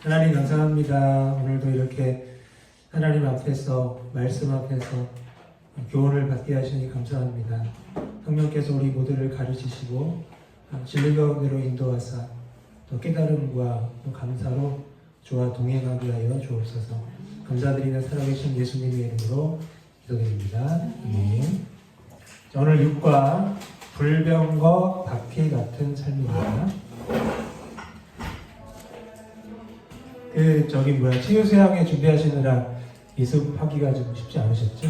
하나님 감사합니다. 오늘도 이렇게 하나님 앞에서 말씀 앞에서 교훈을 받게 하시니 감사합니다. 성령께서 우리 모두를 가르치시고 진리 가운데로 인도하사 또 깨달음과 또 감사로 주와 동행하게 하여 주옵소서. 감사드리는 살아계신 예수님의 이름으로 기도드립니다. 아멘. 자, 오늘 6과 불병거 바퀴 같은 삶입니다. 체육 수양회 준비하시느라 이습하기가 좀 쉽지 않으셨죠?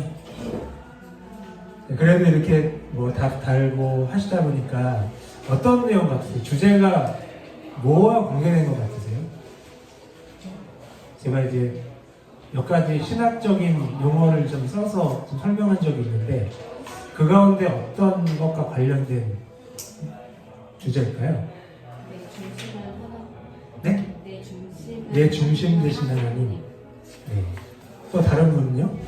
그래도 이렇게 다 달고 하시다 보니까 어떤 내용 같으세요? 주제가 뭐와 공개된 것 같으세요? 제가 이제 몇 가지 신학적인 용어를 좀 써서 좀 설명한 적이 있는데 그 가운데 어떤 것과 관련된 주제일까요? 네? 내 중심 되신 하나님. 네. 또 다른 분은요?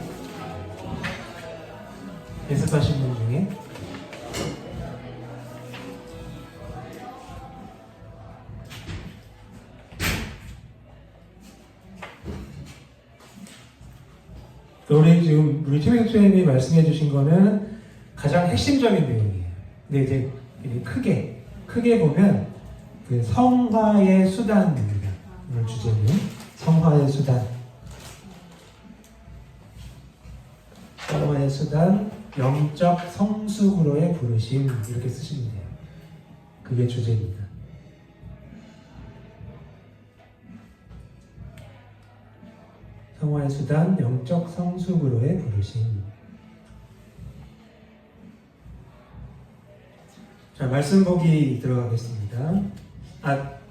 예습하신 분 중에? 우리 최민숙 선생님이 말씀해 주신 거는 가장 핵심적인 내용이에요. 근데 이제 크게 보면 그 성화의 수단입니다. 오늘 주제는 성화의 수단. 성화의 수단, 영적 성숙으로의 부르심 이렇게 쓰시면 돼요. 그게 주제입니다. 성화의 수단, 영적 성숙으로의 부르심. 자, 말씀 보기 들어가겠습니다.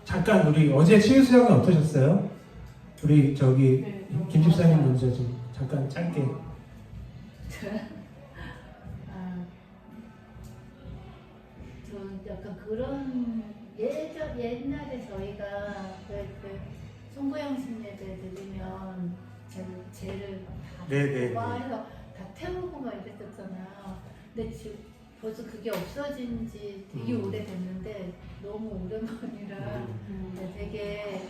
잠깐 우리 어제 치유 수양은 어떠셨어요? 우리 김 집사님 먼저 좀 잠깐 짧게. 전 약간 그런 옛날에 저희가 송구영신 예배 드리면 죄를 다 해서 다 태우고 막 이랬었잖아요. 근데 지금 벌써 그게 없어진 지 되게 오래됐는데 너무 오랜만이라 되게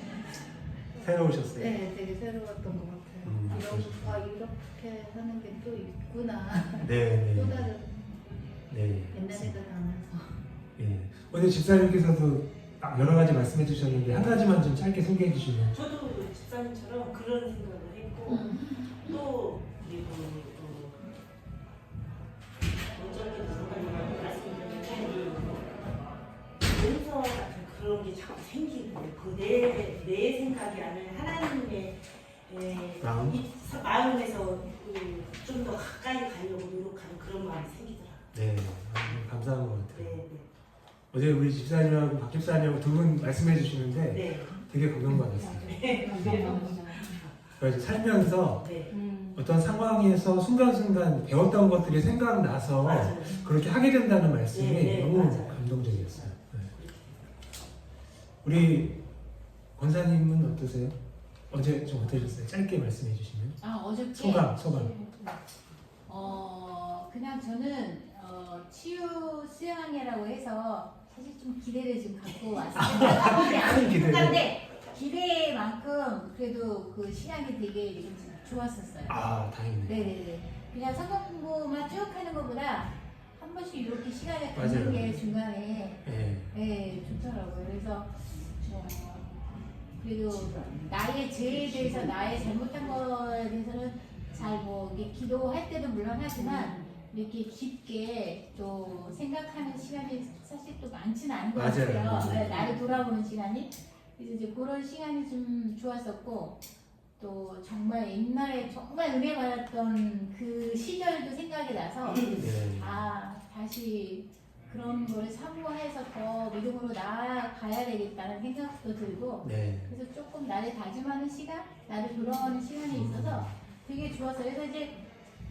새로우셨어요? 네, 되게 새로웠던 것 같아요. 이렇게 하는 게 또 있구나. 네. 또 다른 옛날에도 가면서. 네. 오늘 집사님께서도 여러 가지 말씀해 주셨는데 한 가지만 좀 짧게 소개해 주시면. 저도 집사님처럼 그런 생각을 했고 또 그리고 어저께 누군가 말씀드렸는데 용서 같은 그런 게 자꾸 생기고 내 생각이 아닌 하나님의 마음에서 좀 더 가까이 가려고 노력하는 그런 마음이 생기더라고요. 네, 감사한 것 같아요. 네. 어제 우리 집사님하고 박 집사님하고 두 분 말씀해 주시는데 네. 되게 감동받았어요. 네. 그래서 살면서 네. 어떤 상황에서 순간순간 배웠던 것들이 생각나서 맞아요. 그렇게 하게 된다는 말씀이 네, 너무 맞아요. 감동적이었어요. 네. 우리 권사님은 어떠세요? 어제 좀 어떠셨어요? 짧게 말씀해 주시면. 어저께 소감. 그냥 저는 치유 수양회라고 해서 사실 좀 기대를 좀 갖고 왔어요. 큰 기대. 근데 기대만큼 그래도 그 시간이 되게 좀 좋았었어요. 다행이네요. 네네네. 그냥 성경 공부만 쭉 하는 것보다 한 번씩 이렇게 시간을 갖는 맞아요. 게 중간에 네. 좋더라고요. 그래서 그래도 나의 죄에 대해서 나의 잘못한 거에 대해서는 잘 이게 기도할 때도 물론 하지만 이렇게 깊게 또 생각하는 시간이 사실 또 많지는 않은 것 같아요. 네, 나를 돌아보는 시간이. 그래서 이제 그런 시간이 좀 좋았었고 또 정말 옛날에 정말 은혜 받았던 그 시절도 생각이 나서 다시 그런 걸 사모해서 더 믿음으로 나아가야 되겠다는 생각도 들고 그래서 조금 나를 다짐하는 시간, 나를 돌아오는 시간이 있어서 되게 좋았어요. 그래서 이제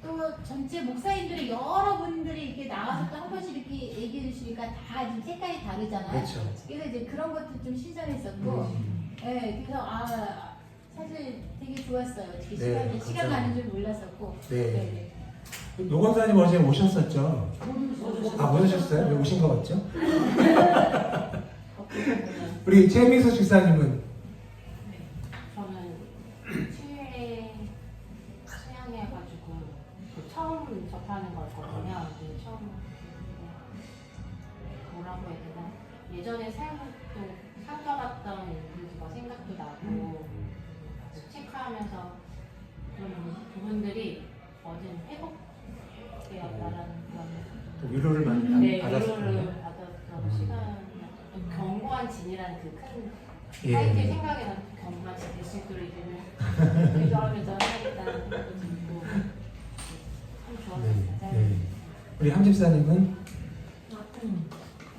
또 전체 목사님들이 여러분들이 이렇게 나와서 또 한 번씩 이렇게 얘기해 주시니까 다 지금 색깔이 다르잖아요. 그렇죠. 그래서 이제 그런 것도 좀 신선했었고 네, 그래서 사실 되게 좋았어요. 네, 시간 가는 줄 몰랐었고. 네. 노건사님 어제 오셨었죠? 못 오셨어요? 왜 오신 거 같죠? 우리 최미수 집사님은 접하는 거였거든요. 근데 처음 뭐라고 해야 되나? 예전에 상처받던 일들과 생각도 나고 체크하면서 그런 부분들이 어제는 회복되었다라는 그런 또 위로를 많이 네, 받았어요. 위로를 받았던 시간, 또 견고한 진이라는 그 큰 예. 타이틀 생각에 나서 견고한 진 될 수 있도록 이제는 위로하면서 해야겠다는 생각도 들고 참 좋았습니다. 네. 우리 함집사님은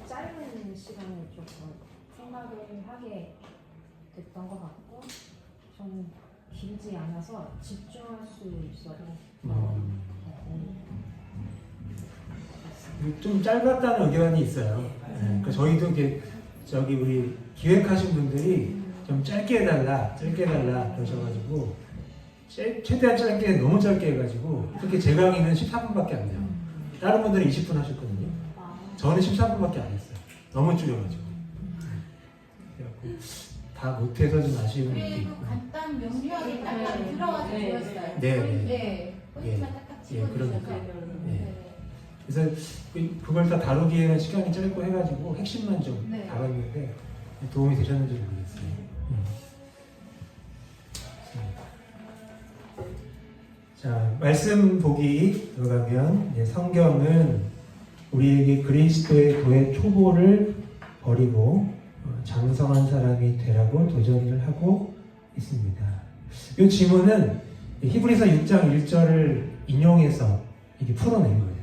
짧은 시간에 조금 생각을 하게 됐던 것 같고 저는 길지 않아서 집중할 수 있어서 좀 짧았다는 의견이 있어요. 그러니까 저희도 이제 저기 우리 기획하신 분들이 좀 짧게 해달라 그러셔가지고 최대한 짧게 너무 짧게 해가지고 특히 제 강의는 13분밖에 안 돼요. 다른 분들은 20분 하셨거든요. 저는 13분밖에 안 했어요. 너무 줄여가지고. 그래갖고 다 못해서 좀 아쉬운 게 그리고 있고. 간단 명료하게 딱딱 들어가서 네. 좋았어요. 네. 포인트만 딱딱 예, 집어주셔서. 그러니까. 네. 그래서 그걸 다 다루기에는 시간이 짧고 해가지고 핵심만 좀 네. 다뤘는데 도움이 되셨는지 모르겠어요. 자, 말씀 보기 들어가면 이제 성경은 우리에게 그리스도의 도의 초보를 버리고 장성한 사람이 되라고 도전을 하고 있습니다. 이 지문은 히브리서 6장 1절을 인용해서 이게 풀어낸 거예요.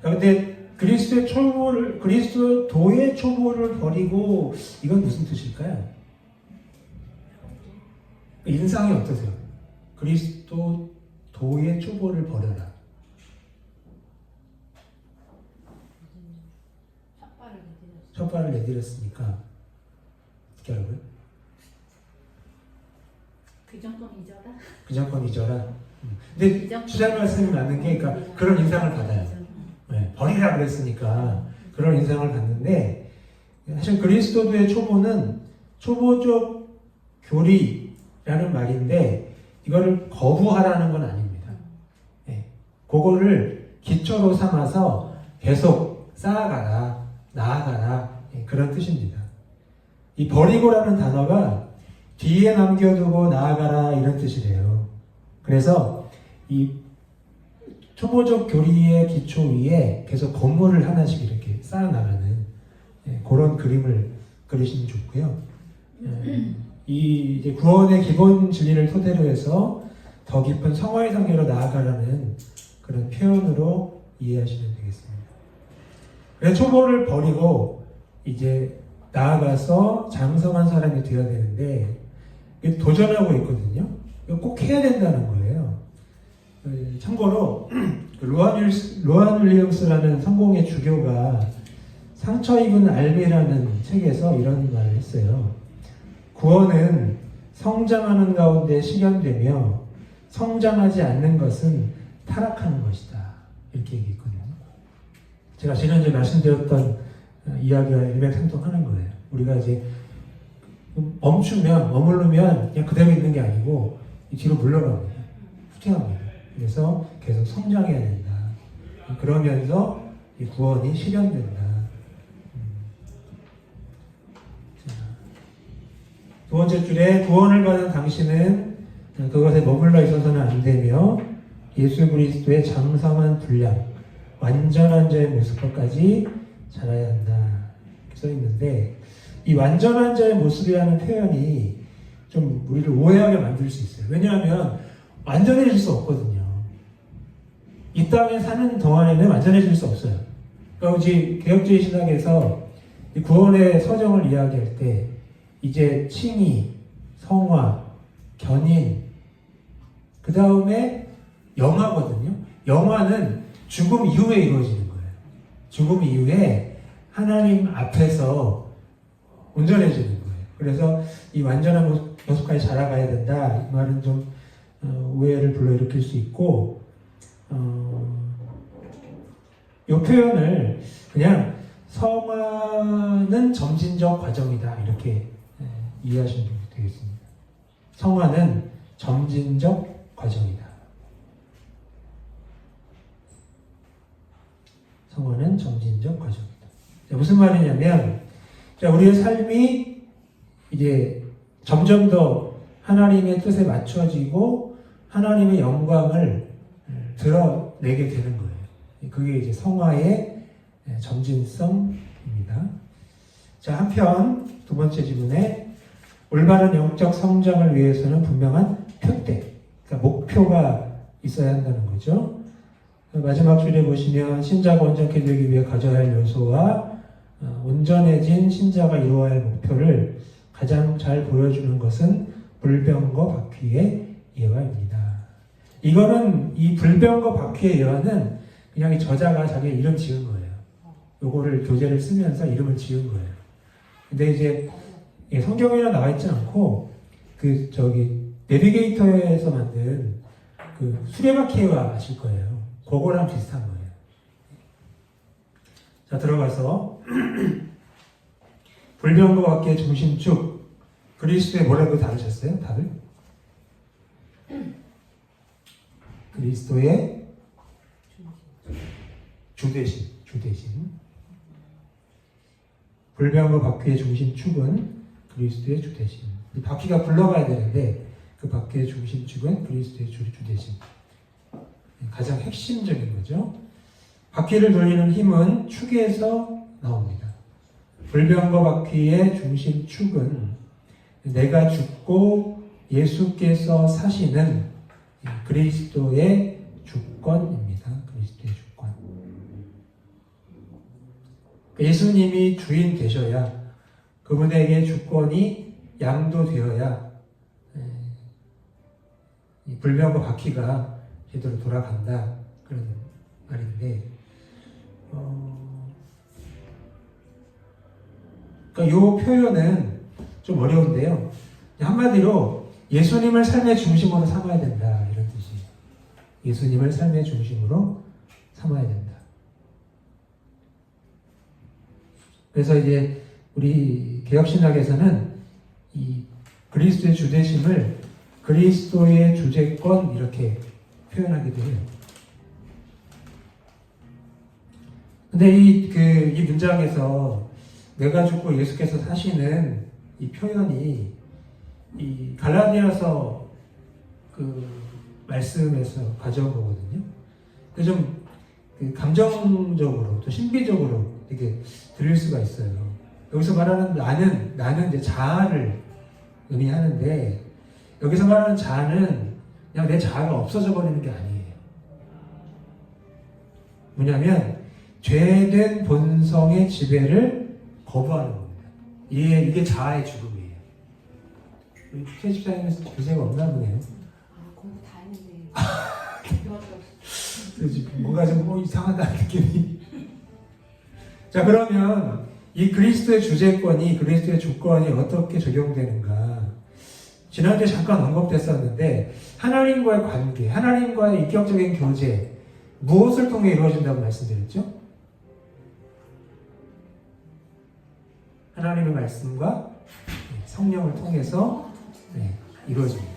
그런데 그리스도 도의 초보를 버리고 이건 무슨 뜻일까요? 인상이 어떠세요? 그리스도 도의 초보를 버려라. 첫 발을 내디뎠으니까 어떻게 하라고요? 그 정도는 잊어라. 그 정권 잊어라. 근데 주장 말씀이 맞는 게 그러니까 그런 인상을 받아요. 네, 버리라 그랬으니까 그런 인상을 받는데 사실 그리스도도의 초보는 초보적 교리라는 말인데 이거를 거부하라는 건 아닙니다. 네, 그거를 기초로 삼아서 계속 쌓아가라, 나아가라 그런 뜻입니다. 이 버리고라는 단어가 뒤에 남겨두고 나아가라 이런 뜻이래요. 그래서 이 초보적 교리의 기초 위에 계속 건물을 하나씩 이렇게 쌓아나가는 그런 그림을 그리시면 좋고요. 이 이제 구원의 기본 진리를 토대로 해서 더 깊은 성화의 단계로 나아가라는 그런 표현으로 이해하시면 되겠습니다. 그래서 초보를 버리고 이제 나아가서 장성한 사람이 되어야 되는데 도전하고 있거든요. 이거 꼭 해야 된다는 거예요. 참고로 로안 윌리엄스라는 성공의 주교가 상처 입은 알미라는 책에서 이런 말을 했어요. 구원은 성장하는 가운데 실현되며 성장하지 않는 것은 타락하는 것이다. 이렇게 얘기했거든요. 제가 지난주에 말씀드렸던 이야기와 일맥상통하는 거예요. 우리가 이제 머무르면 그냥 그대로 있는 게 아니고 뒤로 물러갑니다. 후퇴합니다. 그래서 계속 성장해야 된다. 그러면서 이 구원이 실현된다. 두 번째 줄에 구원을 받은 당신은 그것에 머물러 있어서는 안 되며 예수 그리스도의 장성한 분량, 완전한 자의 모습까지 자라야 한다. 이렇게 써 있는데 이 완전한 자의 모습이라는 표현이 좀 우리를 오해하게 만들 수 있어요. 왜냐하면 완전해질 수 없거든요. 이 땅에 사는 동안에는 완전해질 수 없어요. 그러니까 우리 개혁주의 신학에서 이 구원의 서정을 이야기할 때 이제 칭의, 성화, 견인, 그 다음에 영화거든요. 영화는 죽음 이후에 이루어지는 거예요. 죽음 이후에 하나님 앞에서 온전해지는 거예요. 그래서 이 완전한 모습까지 자라가야 된다. 이 말은 좀 오해를 불러일으킬 수 있고 이 표현을 그냥 성화는 점진적 과정이다. 이렇게 이해하시면 되겠습니다. 성화는 점진적 과정이다. 성화는 점진적 과정이다. 자, 무슨 말이냐면, 자, 우리의 삶이 이제 점점 더 하나님의 뜻에 맞춰지고 하나님의 영광을 드러내게 되는 거예요. 그게 이제 성화의 점진성입니다. 자, 한편 두 번째 지문에 올바른 영적 성장을 위해서는 분명한 표대, 그러니까 목표가 있어야 한다는 거죠. 마지막 줄에 보시면 신자가 온전케 되기 위해 가져야 할 요소와 온전해진 신자가 이루어야 할 목표를 가장 잘 보여주는 것은 불병거 바퀴의 예화입니다. 이거는 이 불병거 바퀴의 예화는 그냥 이 저자가 자기 이름 지은 거예요. 요거를 교재를 쓰면서 이름을 지은 거예요. 근데 이제 성경에는 나와 있지 않고 그 저기 내비게이터에서 만든 그 수레바퀴 예화 아실 거예요. 그거랑 비슷한 거예요. 자, 들어가서 불병거 바퀴의 중심축 그리스도의 뭐라고 다루셨어요? 다들? 그리스도의 주대심. 불병거 바퀴의 중심축은 그리스도의 주대심. 이 바퀴가 굴러가야 되는데 그 바퀴의 중심축은 그리스도의 주대심. 가장 핵심적인 거죠. 바퀴를 돌리는 힘은 축에서 나옵니다. 불병거 바퀴의 중심축은 내가 죽고 예수께서 사시는 그리스도의 주권입니다. 그리스도의 주권. 예수님이 주인 되셔야 그분에게 주권이 양도되어야 이 불병거 바퀴가 제대로 돌아간다. 그런 말인데, 그러니까 이 표현은 좀 어려운데요. 한마디로 예수님을 삶의 중심으로 삼아야 된다. 이런 뜻이에요. 예수님을 삶의 중심으로 삼아야 된다. 그래서 이제 우리 개혁신학에서는 이 그리스도의 주되심을 그리스도의 주재권 이렇게 표현하기도 해요. 근데 이 문장에서 내가 죽고 예수께서 사시는 이 표현이 이 갈라디아서 그 말씀에서 가져온 거거든요. 그래서 좀 감정적으로 또 신비적으로 이렇게 들릴 수가 있어요. 여기서 말하는 나는 이제 자아를 의미하는데 여기서 말하는 자아는 그냥 내 자아가 없어져 버리는 게 아니에요. 뭐냐면 죄된 본성의 지배를 거부하는 겁니다. 이게 자아의 죽음이에요. 우리 최 집사님은 교재가 없나 보네요. 공부 다 했는데. 뭔가 좀 이상하다는 느낌이. 자, 그러면 이 그리스도의 주재권이, 그리스도의 주권이 어떻게 적용되는가? 지난주에 잠깐 언급됐었는데 하나님과의 관계, 하나님과의 인격적인 교제 무엇을 통해 이루어진다고 말씀드렸죠? 하나님의 말씀과 성령을 통해서 이루어집니다.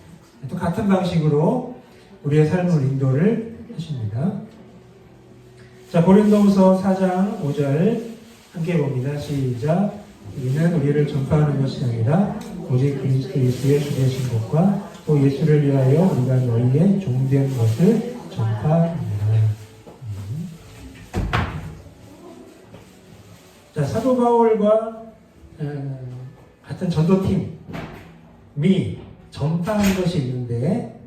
또 같은 방식으로 우리의 삶을 인도를 하십니다. 자, 고린도후서 4장 5절 함께 봅니다. 시작. 이는 우리를 전파하는 것이 아니라 오직 그리스도 예수의 주되신 것과 또 예수를 위하여 우리가 너희의 종된 것을 전파합니다. 자, 사도 바울과 같은 전도팀이 전파한 것이 있는데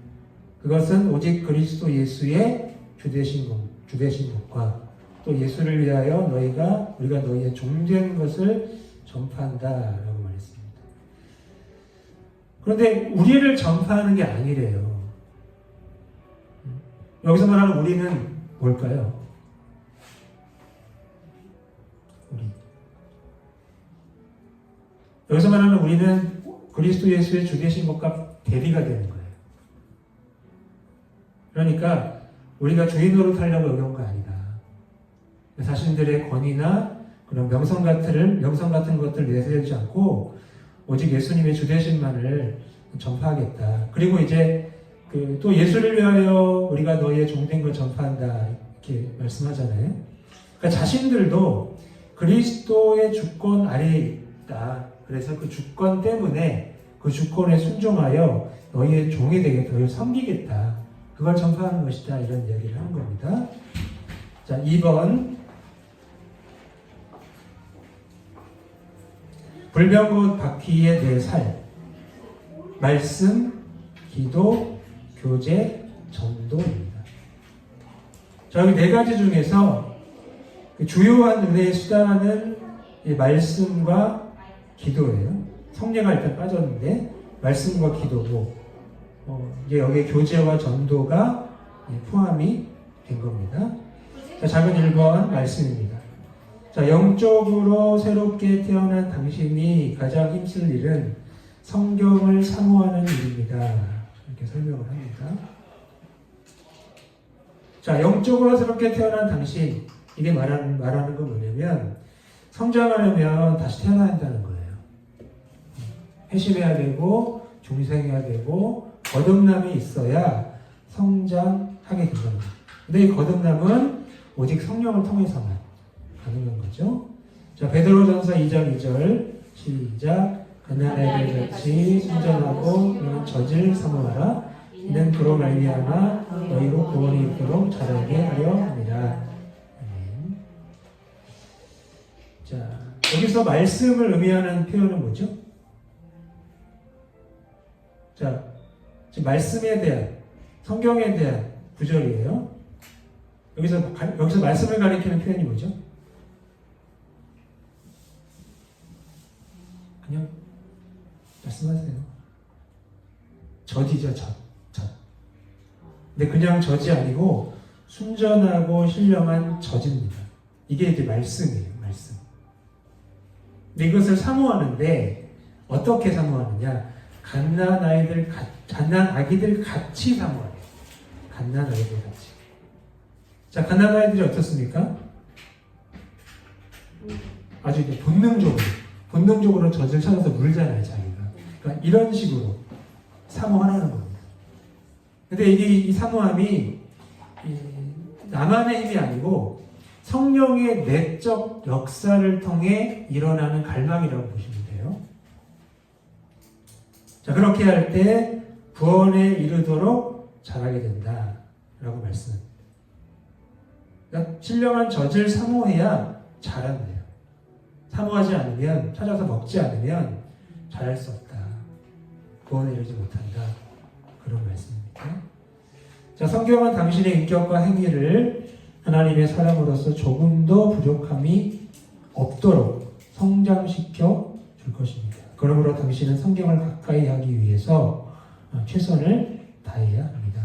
그것은 오직 그리스도 예수의 주되신 것과 또 예수를 위하여 우리가 너희의 종된 것을 전파한다라고 말했습니다. 그런데 우리를 전파하는 게 아니래요. 여기서 말하는 우리는 뭘까요? 여기서 말하는 우리는 그리스도 예수의 주 되신 것과 대비가 되는 거예요. 그러니까 우리가 주인 노릇하려고 여겨온 거 아니다. 자신들의 권위나 그런 명성 같은 것들 내세우지 않고 오직 예수님의 주 되심만을 전파하겠다. 그리고 이제 또 예수를 위하여 우리가 너희의 종된 걸 전파한다 이렇게 말씀하잖아요. 그러니까 자신들도 그리스도의 주권 아래에 있다. 그래서 그 주권 때문에 그 주권에 순종하여 너희의 종이 되게 너희를 섬기겠다. 그걸 전파하는 것이다. 이런 이야기를 하는 겁니다. 자, 2번 불병굿 바퀴의 네 살 말씀, 기도, 교제, 전도입니다. 자, 여기 네 가지 중에서 주요한 은혜의 수단은 말씀과 기도예요. 성례가 일단 빠졌는데 말씀과 기도고 이제 여기에 교제와 전도가 포함이 된 겁니다. 자, 작은 1번 말씀입니다. 자, 영적으로 새롭게 태어난 당신이 가장 힘쓸 일은 성경을 사모하는 일입니다. 이렇게 설명을 합니다. 자, 영적으로 새롭게 태어난 당신, 이게 말하는 건 뭐냐면 성장하려면 다시 태어나야 한다는 거예요. 회심해야 되고 중생해야 되고 거듭남이 있어야 성장하게 됩니다. 근데 이 거듭남은 오직 성령을 통해서만 가능한 거죠. 자, 베드로전서 2장 2절 시작. 가난하게 같이 순전하고 이는 젖을 사모하라. 이는 그로 말미암아 너희로 구원이 있도록 자라게 하려 합니다. 자, 여기서 말씀을 의미하는 표현은 뭐죠? 자, 지금 말씀에 대한 성경에 대한 구절이에요. 여기서 말씀을 가리키는 표현이 뭐죠? 그냥 말씀하세요. 젖이죠, 젖. 근데 그냥 젖이 아니고 순전하고 신령한 젖입니다. 이게 이제 말씀이에요, 말씀. 근데 이것을 사모하는데 어떻게 사모하느냐? 갓난 아기들 같이 사모하래요. 갓난 아이들 같이. 자, 갓난 아이들이 어떻습니까? 아주 이제 본능적으로 젖을 찾아서 물잖아요, 자기가. 그러니까 이런 식으로 사모하라는 겁니다. 근데 이 사모함이 나만의 힘이 아니고 성령의 내적 역사를 통해 일어나는 갈망이라고 보시면 돼요. 자, 그렇게 할 때 구원에 이르도록 자라게 된다라고 말씀합니다. 그러니까 신령한 젖을 사모해야 자란대요. 사모하지 않으면, 찾아서 먹지 않으면 자랄 수 없다. 구원에 이르지 못한다. 그런 말씀입니다. 자, 성경은 당신의 인격과 행위를 하나님의 사람으로서 조금도 부족함이 없도록 성장시켜 줄 것입니다. 그러므로 당신은 성경을 가까이 하기 위해서 최선을 다해야 합니다.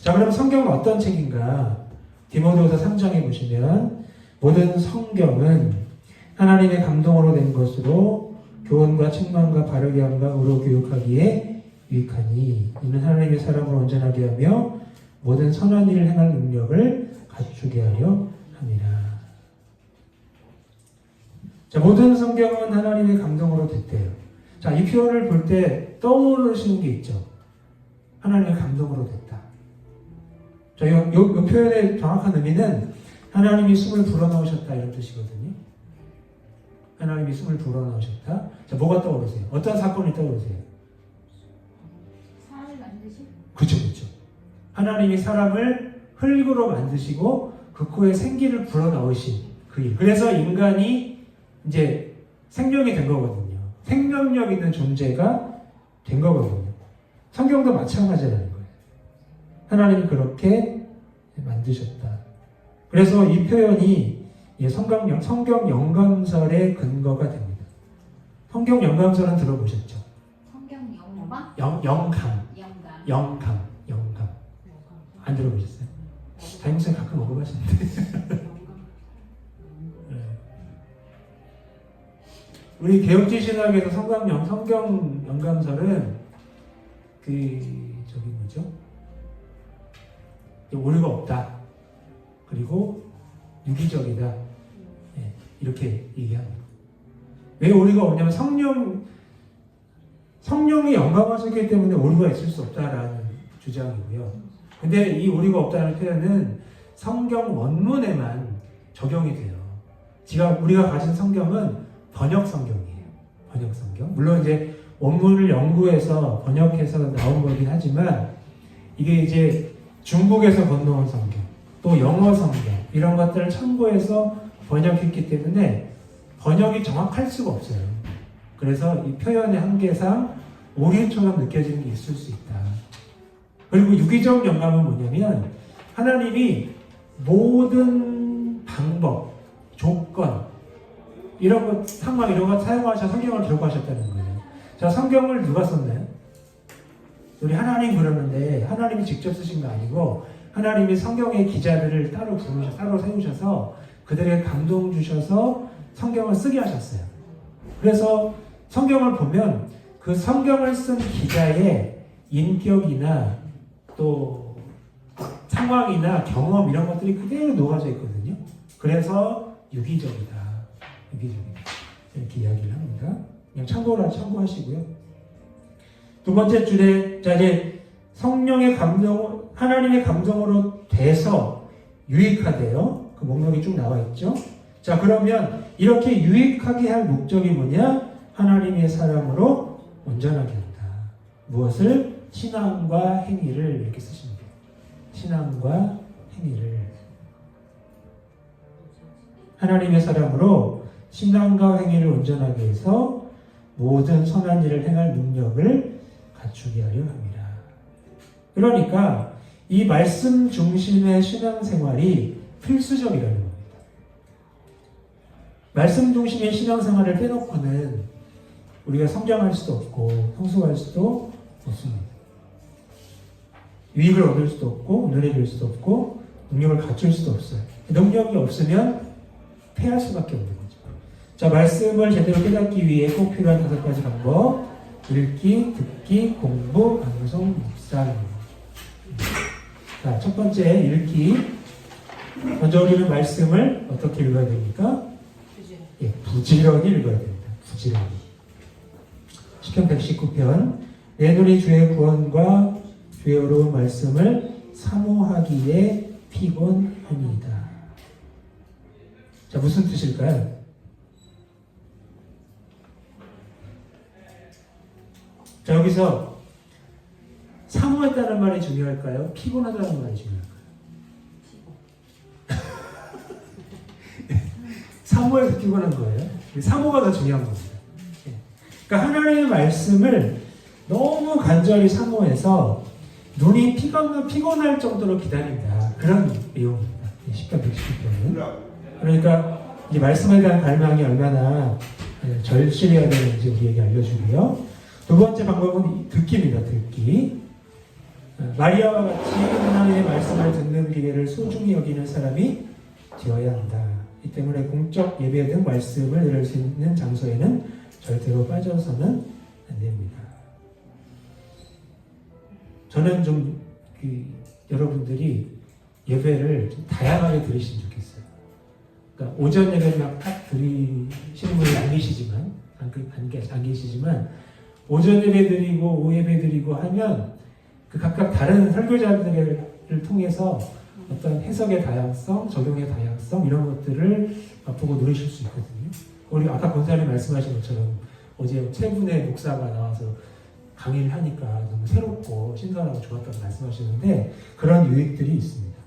자, 그럼 성경은 어떤 책인가? 디모데후서 3장에 보시면 모든 성경은 하나님의 감동으로 된 것으로 교훈과 책망과 바르게 함과 의로 교육하기에 유익하니 이는 하나님의 사람을 온전하게 하며 모든 선한 일을 행할 능력을 갖추게 하려 합니다. 자, 모든 성경은 하나님의 감동으로 됐대요. 자, 이 표현을 볼 때 떠오르시는 게 있죠. 하나님의 감동으로 됐다. 자, 이 표현의 정확한 의미는 하나님이 숨을 불어넣으셨다 이런 뜻이거든요. 하나님이 숨을 불어넣으셨다. 자, 뭐가 떠오르세요? 어떤 사건이 떠오르세요? 사람을 만드신? 그렇죠. 하나님이 사람을 흙으로 만드시고 그 코에 생기를 불어넣으신 그 일. 그래서 인간이 이제 생명이 된 거거든요. 생명력 있는 존재가 된 거거든요. 성경도 마찬가지라는 거예요. 하나님이 그렇게 만드셨다. 그래서 이 표현이 성경 영감설의 근거가 됩니다. 성경 영감설은 들어보셨죠? 성경 영감? 영감. 안 들어보셨어요? 다임쌤 가끔 먹어봤는데. 네. 우리 개혁지 신학에서 성경 영감설은 오류가 없다. 그리고 유기적이다. 네, 이렇게 얘기합니다. 왜 오류가 없냐면 성령이 영감하셨기 때문에 오류가 있을 수 없다라는 주장이고요. 근데 이 오류가 없다는 표현은 성경 원문에만 적용이 돼요. 우리가 가진 성경은 번역 성경이에요. 번역 성경. 물론 이제 원문을 연구해서 번역해서 나온 거긴 하지만 이게 이제 중국에서 건너온 성경, 또 영어 성경 이런 것들을 참고해서 번역했기 때문에 번역이 정확할 수가 없어요. 그래서 이 표현의 한계상 오류처럼 느껴지는 게 있을 수 있다. 그리고 유기적 영감은 뭐냐면 하나님이 모든 방법, 조건, 이런 것, 상황 이런 것 사용하셔서 성경을 기록하셨다는 거예요. 자, 성경을 누가 썼나요? 우리 하나님 그러는데 하나님이 직접 쓰신 거 아니고 하나님이 성경의 기자들을 따로 부르셔서 따로 세우셔서 그들에게 감동 주셔서 성경을 쓰게 하셨어요. 그래서 성경을 보면 그 성경을 쓴 기자의 인격이나 또 상황이나 경험 이런 것들이 그대로 녹아져 있거든요. 그래서 유기적이다. 유기적이다. 이렇게 이야기를 합니다. 그냥 참고하시고요. 두 번째 줄에 자 이제 성령의 감동, 하나님의 감동으로 돼서 유익하대요. 그 목록이 쭉 나와 있죠. 자 그러면 이렇게 유익하게 할 목적이 뭐냐? 하나님의 사랑으로 온전하게 한다. 무엇을? 신앙과 행위를 이렇게 쓰십니다. 신앙과 행위를 하나님의 사랑으로 신앙과 행위를 온전하게 해서 모든 선한 일을 행할 능력을 갖추게 하려 합니다. 그러니까 이 말씀 중심의 신앙생활이 필수적이라는 겁니다. 말씀 중심의 신앙생활을 빼놓고는 우리가 성장할 수도 없고 성숙할 수도 없습니다. 유익을 얻을 수도 없고 은혜를 줄 수도 없고 능력을 갖출 수도 없어요. 능력이 없으면 패할 수밖에 없는 거죠. 자, 말씀을 제대로 깨닫기 위해 꼭 필요한 5가지 방법. 읽기, 듣기, 공부, 방송, 묵상. 자, 첫 번째 읽기. 먼저 우리는 말씀을 어떻게 읽어야 됩니까? 예, 부지런히 읽어야 됩니다. 부지런히. 시편 119편. 내 눈이 주의 구원과 주의 어려운 말씀을 사모하기에 피곤합니다. 자, 무슨 뜻일까요? 자, 여기서 사모했다는 말이 중요할까요? 피곤하다는 말이 중요할까요? 사모해서 피곤한 거예요. 사모가 더 중요한 겁니다. 그러니까 하나님의 말씀을 너무 간절히 사모해서 눈이 피곤할 정도로 기다린다. 그런 내용입니다. 10편 119편은. 그러니까 이 말씀에 대한 갈망이 얼마나 절실해야 되는지 우리에게 알려주고요. 두 번째 방법은 듣기입니다. 듣기. 마리아와 같이 하나님의 말씀을 듣는 기회를 소중히 여기는 사람이 되어야 한다. 이 때문에 공적 예배 등 말씀을 들을 수 있는 장소에는 절대로 빠져서는 안 됩니다. 저는 좀 여러분들이 예배를 좀 다양하게 들으시면 좋겠어요. 그러니까 오전 예배를 막 딱 들으시는 분이 안 계시지만 오전 예배 드리고 오후 예배 드리고 하면 그 각각 다른 설교자들을 통해서 어떤 해석의 다양성, 적용의 다양성 이런 것들을 맛보고 누리실 수 있거든요. 우리 아까 권사님 말씀하신 것처럼 어제 세 분의 목사가 나와서 강의를 하니까 너무 새롭고 신선하고 좋았다고 말씀하시는데 그런 유익들이 있습니다.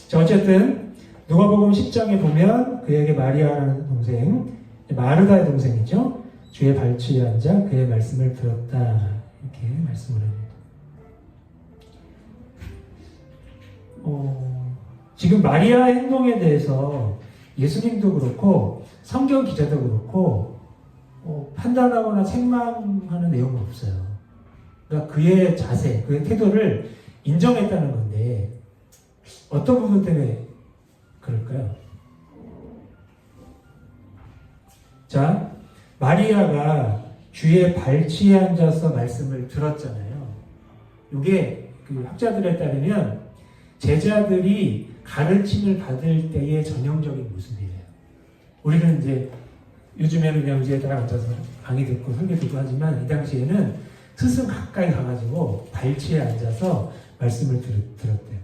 자, 어쨌든 누가복음 10장에 보면 그에게 마리아라는 동생, 마르다의 동생이죠. 주의 발치에 앉아 그의 말씀을 들었다. 이렇게 말씀을 합니다. 지금 마리아의 행동에 대해서 예수님도 그렇고 성경 기자도 그렇고 판단하거나 책망하는 내용은 없어요. 그러니까 그의 자세, 그의 태도를 인정했다는 건데 어떤 부분 때문에 그럴까요? 자, 마리아가 주의 발치에 앉아서 말씀을 들었잖아요. 이게 그 학자들에 따르면 제자들이 가르침을 받을 때의 전형적인 모습이에요. 우리는 이제 요즘에는 그냥 의자에다가 앉아서 강의 듣고 설교 듣고 하지만 이 당시에는 스승 가까이 가가지고 발치에 앉아서 말씀을 들었대요.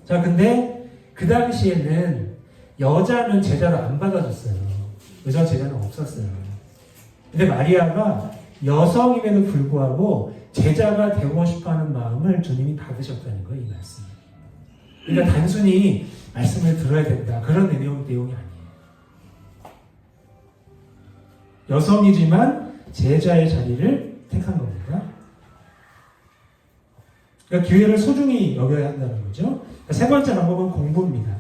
자, 근데 그 당시에는 여자는 제자로 안 받아줬어요. 여자 제자는 없었어요. 근데 마리아가 여성임에도 불구하고 제자가 되고 싶어하는 마음을 주님이 받으셨다는 거예요, 이 말씀. 그러니까 단순히 말씀을 들어야 된다 그런 내용이 아니에요. 여성이지만 제자의 자리를 택한 겁니다. 그러니까 기회를 소중히 여겨야 한다는 거죠. 그러니까 세 번째 방법은 공부입니다.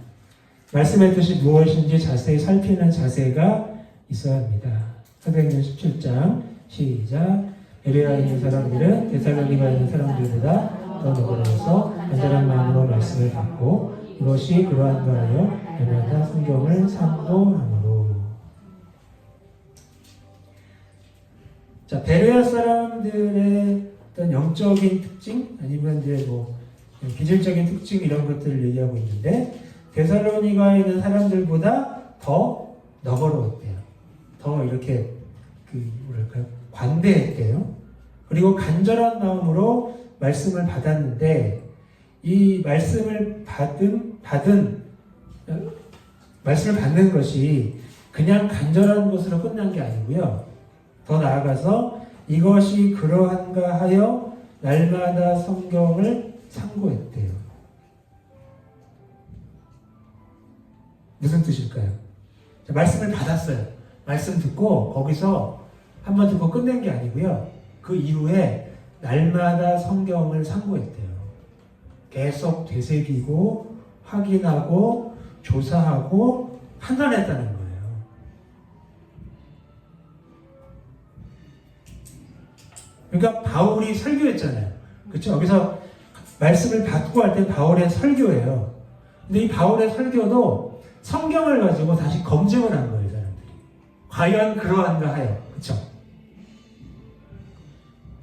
말씀의 뜻이 무엇인지 자세히 살피는 자세가 있어야 합니다. 사도행전 17장 시작. 베레아에 있는 사람들은 데살로니가에 있는 사람들보다 더 너그러워서 간절한 마음으로 말씀을 받고 이것이 그러한가 하여 날마다 성경을 상고함으로. 자, 베레아 사람들의 어떤 영적인 특징 아니면 이제 뭐 기질적인 특징 이런 것들을 얘기하고 있는데 데살로니가에 있는 사람들보다 더 너그러웠대요. 더 이렇게 뭐랄까요? 관대했대요. 그리고 간절한 마음으로 말씀을 받았는데 이 말씀을 말씀을 받는 것이 그냥 간절한 것으로 끝난 게 아니고요. 더 나아가서 이것이 그러한가 하여 날마다 성경을 상고했대요. 무슨 뜻일까요? 말씀을 받았어요. 말씀 듣고 거기서 한번 듣고 끝낸 게 아니고요. 그 이후에 날마다 성경을 상고했대요. 계속 되새기고 확인하고 조사하고 판단했다는 거예요. 그러니까 바울이 설교했잖아요. 그렇죠? 여기서 말씀을 받고 할 때 바울의 설교예요. 근데 이 바울의 설교도 성경을 가지고 다시 검증을 한 거예요, 사람들이. 과연 그러한가 하여. 그렇죠?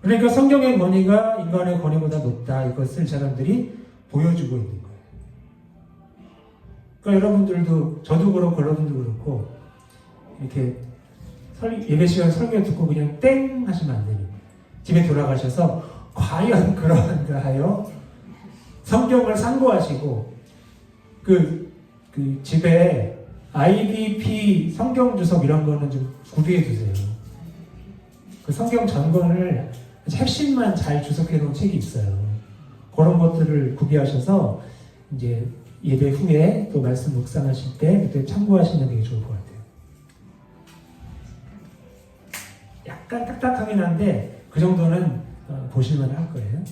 그러니까 성경의 권위가 인간의 권위보다 높다. 이것을 사람들이 보여주고 있는 거예요. 그러니까 여러분들도, 저도 그렇고 여러분도 그렇고 이렇게 예배 시간 설교 듣고 그냥 땡 하시면 안 되는 거예요. 집에 돌아가셔서 과연 그러한가 하여 성경을 상고하시고 그 집에 IBP 성경 주석 이런 거는 좀 구비해 두세요. 그 성경 전권을 핵심만 잘 주석해 놓은 책이 있어요. 그런 것들을 구비하셔서 이제 예배 후에 또 말씀 묵상하실 때 그때 참고하시면 되게 좋을 것 같아요. 약간 딱딱하긴 한데 그 정도는 보실만 할 거예요.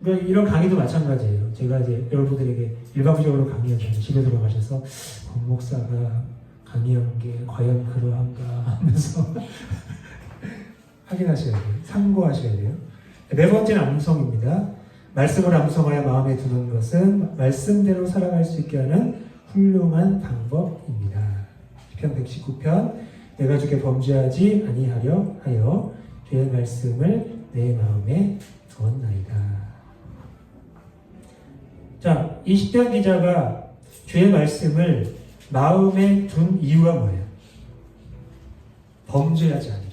그러니까 이런 강의도 마찬가지예요. 제가 이제 여러분들에게 일방적으로 강의하잖아요. 집에 들어가셔서 권 목사가 강의한 게 과연 그러한가 하면서 확인하셔야 돼요. 참고하셔야 돼요. 네 번째는 암송입니다. 말씀을 암송하여 마음에 두는 것은 말씀대로 살아갈 수 있게 하는 훌륭한 방법입니다. 시편 119편 내가 주께 범죄하지 아니하려 하여 주의 말씀을 내 마음에 두었나이다. 자, 이 시편 기자가 주의 말씀을 마음에 둔 이유가 뭐예요? 범죄하지 않으려.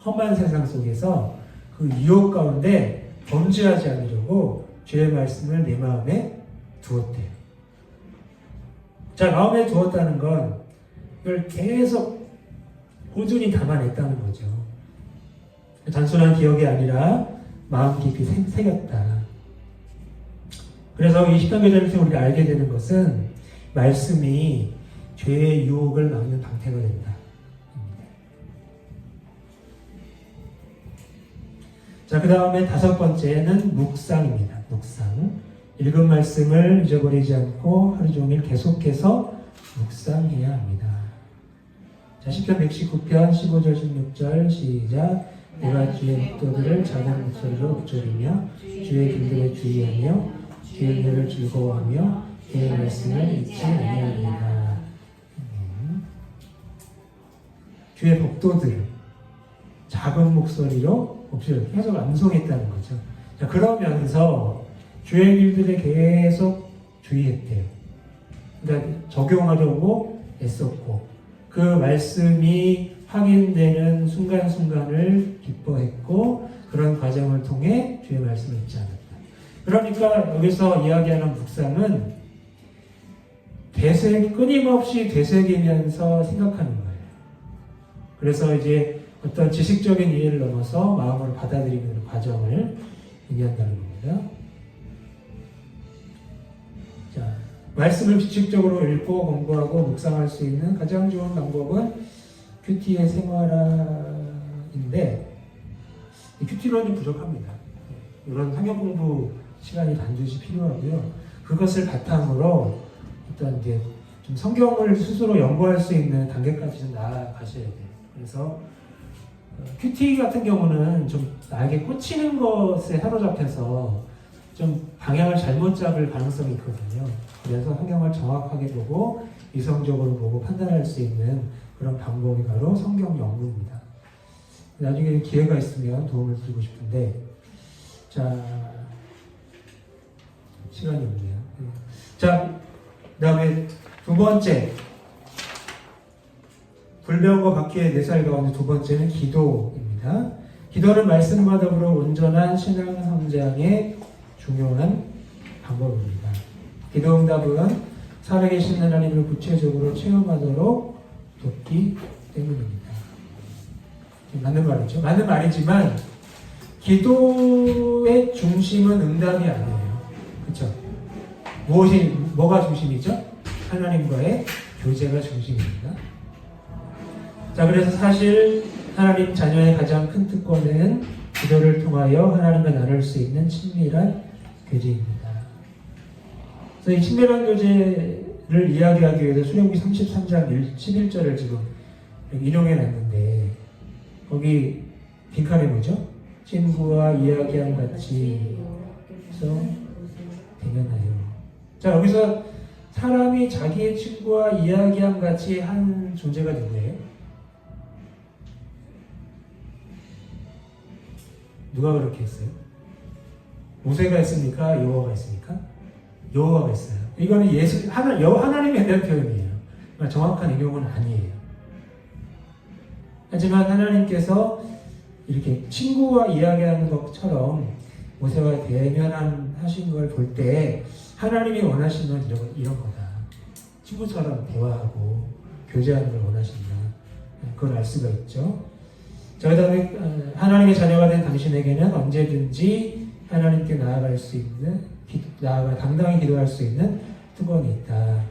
험한 세상 속에서 그 유혹 가운데 범죄하지 않으려고 주의 말씀을 내 마음에 두었대요. 자, 마음에 두었다는 건 이걸 계속 꾸준히 담아냈다는 거죠. 단순한 기억이 아니라 마음 깊이 새겼다. 그래서 이 시편 기자를 통해 우리가 알게 되는 것은 말씀이 죄의 유혹을 막는 방패가 된다. 자, 그 다음에 다섯 번째는 묵상입니다. 묵상. 읽은 말씀을 잊어버리지 않고 하루 종일 계속해서 묵상해야 합니다. 자, 시편 119편 15절 16절 시작. 내가 주의 묵도들을 작은 목소리로 읊조리며 주의 길들에 주의하며 주의 은혜를 즐거워하며 주의 말씀을 잊지 아니하리이다. 주의 복도들 작은 목소리로 계속 암송했다는 거죠. 자, 그러면서 주의 길들에 계속 주의했대요. 그러니까 적용하려고 애썼고 그 말씀이 확인되는 순간순간을 기뻐했고 그런 과정을 통해 주의 말씀을 잊지 않았다. 그러니까 여기서 이야기하는 묵상은 끊임없이 되새기면서 생각하는 거예요. 그래서 이제 어떤 지식적인 이해를 넘어서 마음으로 받아들이는 과정을 얘기한다는 겁니다. 자, 말씀을 규칙적으로 읽고 공부하고 묵상할 수 있는 가장 좋은 방법은 큐티의 생활화인데 큐티론이 부족합니다. 이런 성경 공부 시간이 반드시 필요하고요. 그것을 바탕으로 어떤 이제 좀 성경을 스스로 연구할 수 있는 단계까지 좀 나아가셔야 돼요. 그래서 큐티 같은 경우는 좀 나에게 꽂히는 것에 사로잡혀서 좀 방향을 잘못 잡을 가능성이 있거든요. 그래서 성경을 정확하게 보고 이성적으로 보고 판단할 수 있는 그런 방법이 바로 성경 연구입니다. 나중에 기회가 있으면 도움을 드리고 싶은데, 자, 시간이 없네요. 자, 그 다음에 두 번째, 불변과 바퀴의 4살 가운데 두 번째는 기도입니다. 기도는 말씀과 더불어 온전한 신앙 성장의 중요한 방법입니다. 기도 응답은 살아계신 하나님을 구체적으로 체험하도록 돕기 때문입니다. 맞는 말이죠. 맞는 말이지만 기도의 중심은 응답이 아니에요. 그렇죠? 뭐가 중심이죠? 하나님과의 교제가 중심입니다. 자, 그래서 사실 하나님 자녀의 가장 큰 특권은 기도를 통하여 하나님과 나눌 수 있는 친밀한 교제입니다. 그래서 이 친밀한 교제를 이야기하기 위해서 출애굽기 33장 11절을 지금 인용해 놨는데 거기 빈칸에 뭐죠? 친구와 이야기함 같이 해서 되겠나요? 자, 여기서 사람이 자기의 친구와 이야기함 같이 한 존재가 누구예요? 누가 그렇게 했어요? 모세가 했습니까? 여호와가 했습니까? 여호와가 했어요. 이거는 하나님에 대한 표현이에요. 정확한 인용은 아니에요. 하지만 하나님께서 이렇게 친구와 이야기하는 것처럼 모세와 대면하신 걸 볼 때 하나님이 원하시는 건 이런 거다. 친구처럼 대화하고 교제하는 걸 원하신다. 그걸 알 수가 있죠. 자, 그 다음에 하나님의 자녀가 된 당신에게는 언제든지 하나님께 나아갈 수 있는, 당당히 기도할 수 있는 특권이 있다.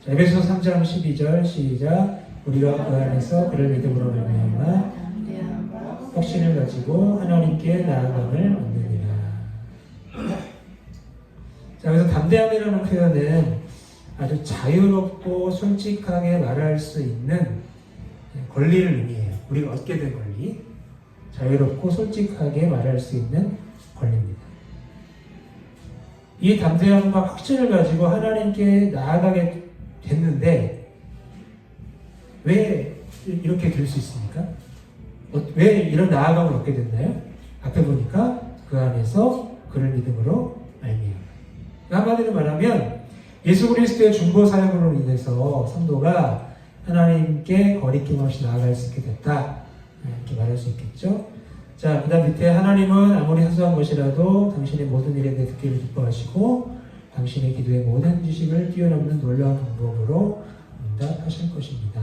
자, 에베소서 3장 12절 시작. 우리가 그 안에서 그를 믿음으로 말미암아 확신을 가지고 하나님께 나아감을 얻느니라. 자, 그래서 담대함이라는 표현은 아주 자유롭고 솔직하게 말할 수 있는 권리를 의미해요. 우리가 얻게 된 권리, 자유롭고 솔직하게 말할 수 있는 권리입니다. 이 담대함과 확신을 가지고 하나님께 나아가게 됐는데 왜 이렇게 될 수 있습니까? 왜 이런 나아감을 얻게 됐나요? 앞에 보니까 그 안에서 그를 믿음으로 말미암아. 한마디로 말하면 예수 그리스도의 중보 사역으로 인해서 성도가 하나님께 거리낌 없이 나아갈 수 있게 됐다. 이렇게 말할 수 있겠죠. 자, 그 다음 밑에 하나님은 아무리 사소한 것이라도 당신의 모든 일에 대해 듣기를 기뻐하시고 당신의 기도의 모든 지식을 뛰어넘는 놀라운 방법으로 응답하실 것입니다.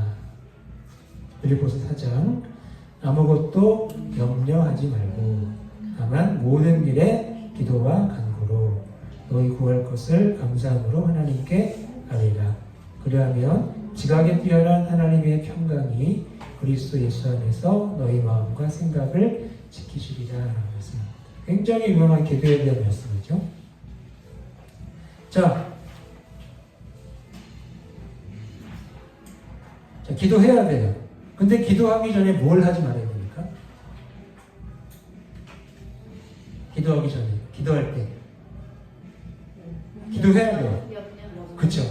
빌립보서 4장 아무것도 염려하지 말고 다만 모든 일에 기도와 간구로 너희 구할 것을 감사함으로 하나님께 아뢰라. 그리하면 지각에 뛰어난 하나님의 평강이 그리스도 예수 안에서 너희 마음과 생각을 지키시리라 라는 말씀입니다. 굉장히 유명한 기도에 대한 말씀이죠. 자, 기도해야 돼요. 근데 기도하기 전에 뭘 하지 말아야 됩니까? 기도하기 전에, 기도할 때 기도해야 돼요. 그렇죠.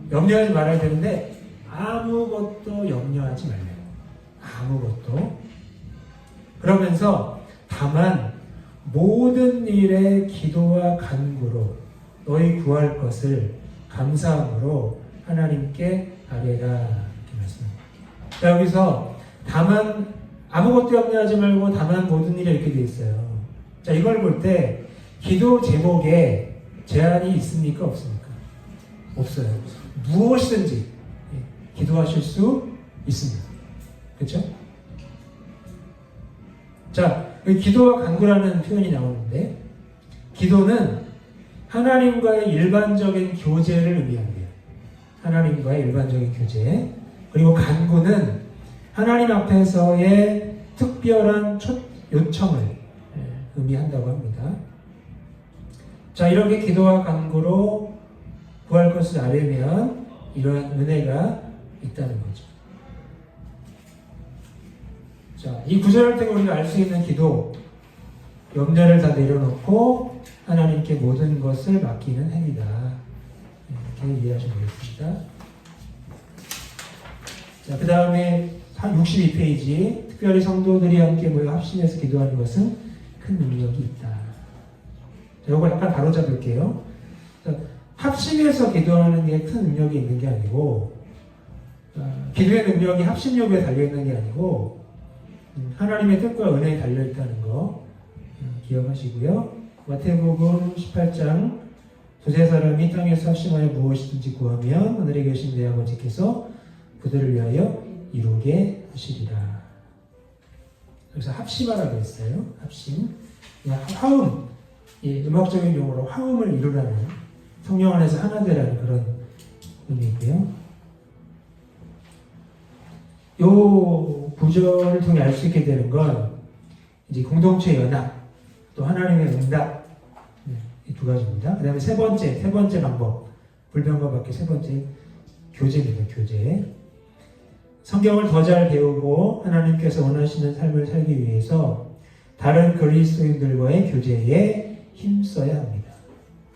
염려하지 말아야 되는데 아무것도 염려하지 말래요. 아무것도. 그러면서 다만 모든 일에 기도와 간구로 너희 구할 것을 감사함으로 하나님께 아뢰라 이렇게 말씀합니다. 자, 여기서 다만 아무것도 염려하지 말고 다만 모든 일에 이렇게 되어 있어요. 자, 이걸 볼 때 기도 제목에 제한이 있습니까? 없습니까? 없어요. 무엇이든지 기도하실 수 있습니다. 그렇죠? 자, 여기 기도와 간구라는 표현이 나오는데 기도는 하나님과의 일반적인 교제를 의미합니다. 하나님과의 일반적인 교제. 그리고 간구는 하나님 앞에서의 특별한 요청을 의미한다고 합니다. 자, 이렇게 기도와 간구로 구할 것을 아뢰면 이러한 은혜가 있다는 거죠. 자, 이 구절을 통해 우리가 알 수 있는 기도, 염려를 다 내려놓고 하나님께 모든 것을 맡기는 행위다. 이렇게 이해하시면 되겠습니다. 자, 그 다음에 62페이지, 특별히 성도들이 함께 모여 합심해서 기도하는 것은 큰 능력이 있다. 자, 이거 약간 바로잡을게요. 자, 합심해서 기도하는 게 큰 능력이 있는 게 아니고, 기도의 능력이 합심력에 달려있는 게 아니고, 하나님의 뜻과 은혜에 달려있다는 거 기억하시고요. 마태복음 18장 두세 사람이 땅에서 합심하여 무엇이든지 구하면 하늘에 계신 내 아버지께서 그들을 위하여 이루게 하시리라. 그래서 합심하라고 했어요. 합심. 화음. 음악적인 용어로 화음을 이루라는, 성령 안에서 하나 되라는 그런 의미고요. 요 구절을 통해 알 수 있게 되는 건 이제 공동체 연합, 또 하나님의 응답, 이 두 가지입니다. 그 다음에 세 번째 방법, 불변과 밖에 세 번째 교제입니다. 교제. 성경을 더 잘 배우고 하나님께서 원하시는 삶을 살기 위해서 다른 그리스도인들과의 교제에 힘써야 합니다.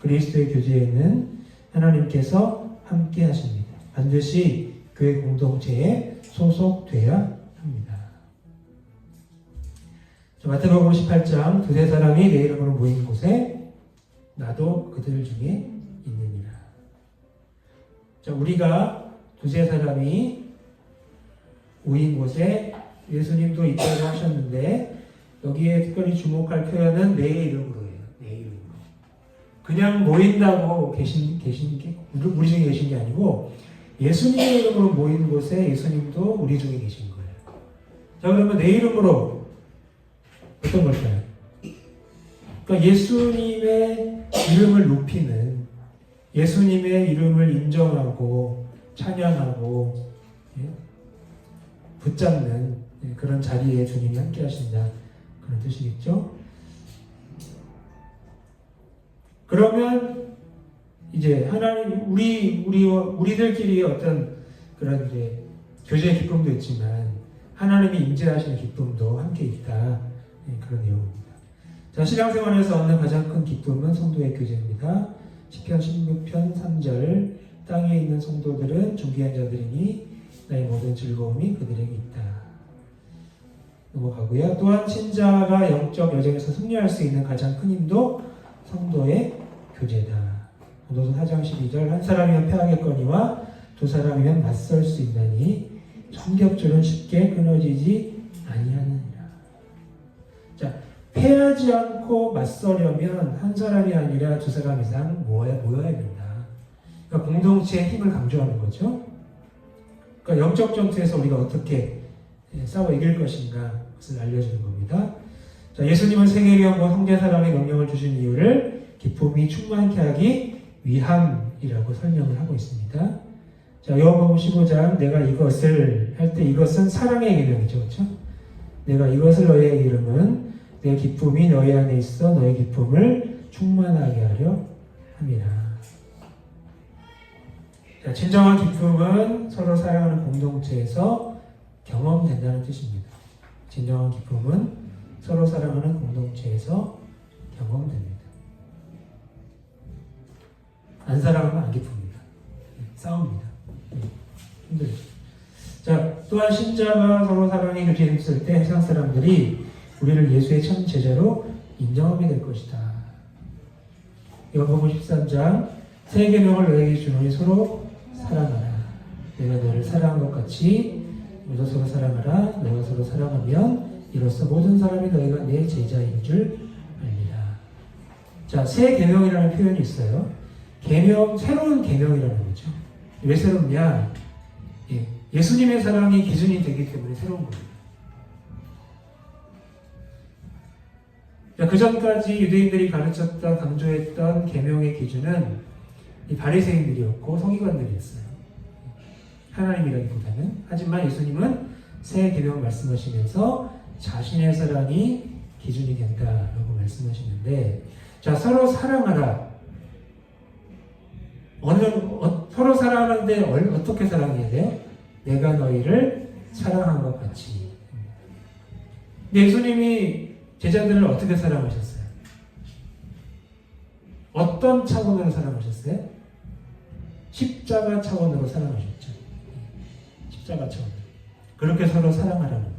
그리스도의 교제에는 하나님께서 함께 하십니다. 반드시 교회 공동체에 소속돼야 합니다. 마태복음 18장 두세 사람이 내 이름으로 모인 곳에 나도 그들 중에 있느니라. 자, 우리가 두세 사람이 모인 곳에 예수님도 있다고 하셨는데 여기에 특별히 주목할 표현은 내 이름으로예요. 내 이름으로. 그냥 모인다고 계신 게 우리 중에 계신 게 아니고 예수님의 이름으로 모인 곳에 예수님도 우리 중에 계신 거예요. 자, 그러면 내 이름으로 어떤 걸까요? 그러니까 예수님의 이름을 높이는, 예수님의 이름을 인정하고 찬양하고 붙잡는 그런 자리에 주님이 함께 하신다, 그런 뜻이겠죠? 그러면 이제 하나님, 우리들끼리의 어떤 그런 이제 교제의 기쁨도 있지만 하나님이 임재하시는 기쁨도 함께 있다, 그런 내용입니다. 자, 신앙생활에서 얻는 가장 큰 기쁨은 성도의 교제입니다. 시편 16편 3절, 땅에 있는 성도들은 존귀한 자들이니 나의 모든 즐거움이 그들에게 있다. 넘어가고요. 또한 신자가 영적 여정에서 승리할 수 있는 가장 큰 힘도 성도의 교제다. 고도서 4장 12절, 한 사람이면 패하겠거니와 두 사람이면 맞설 수 있나니 성격줄은 쉽게 끊어지지 아니하느니라. 자, 패하지 않고 맞서려면 한 사람이 아니라 두 사람 이상 모여야 된다. 그러니까 공동체의 힘을 강조하는 거죠. 그러니까 영적 전투에서 우리가 어떻게 싸워 이길 것인가, 그것을 알려주는 겁니다. 자, 예수님은 세계경과 형제사랑의 명령을 주신 이유를 기쁨이 충만케 하기 위함이라고 설명을 하고 있습니다. 자, 요한복음 15장, 내가 이것을 할 때 이것은 사랑의 계명이죠, 그렇죠? 내가 이것을 너희에게 이름은 내 기쁨이 너희 안에 있어 너희 기쁨을 충만하게 하려 함이라. 자, 진정한 기쁨은 서로 사랑하는 공동체에서 경험된다는 뜻입니다. 진정한 기쁨은 서로 사랑하는 공동체에서 경험됩니다. 안 사랑하면 안 기쁩니다. 싸웁니다. 힘들죠. 자, 또한 신자가 서로 사랑의 교제에 힘쓸 때 세상 사람들이 우리를 예수의 참 제자로 인정하게 될 것이다. 요한복음 13장, 새 계명을 너희에게 주노니 서로 사랑하라. 내가 너를 사랑한 것 같이 너도 서로 사랑하라. 너가 서로 사랑하면 이로써 모든 사람이 너희가 내 제자인 줄 알리라. 자, 새 계명이라는 표현이 있어요. 계명, 새로운 계명이라는 거죠. 왜 새롭냐? 예수님의 사랑이 기준이 되기 때문에 새로운 겁니다. 그 전까지 유대인들이 가르쳤던 강조했던 계명의 기준은 이 바리새인들이었고 서기관들이었어요. 하나님이라기보다는. 하지만 예수님은 새 계명 말씀하시면서 자신의 사랑이 기준이 된다라고 말씀하시는데, 자, 서로 사랑하라. 서로 사랑하는데 어떻게 사랑해야 돼요? 내가 너희를 사랑한 것 같이. 근데 예수님이 제자들을 어떻게 사랑하셨어요? 어떤 차원으로 사랑하셨어요? 십자가 차원으로 사랑하셨죠. 십자가 차원. 그렇게 서로 사랑하라는 거예요.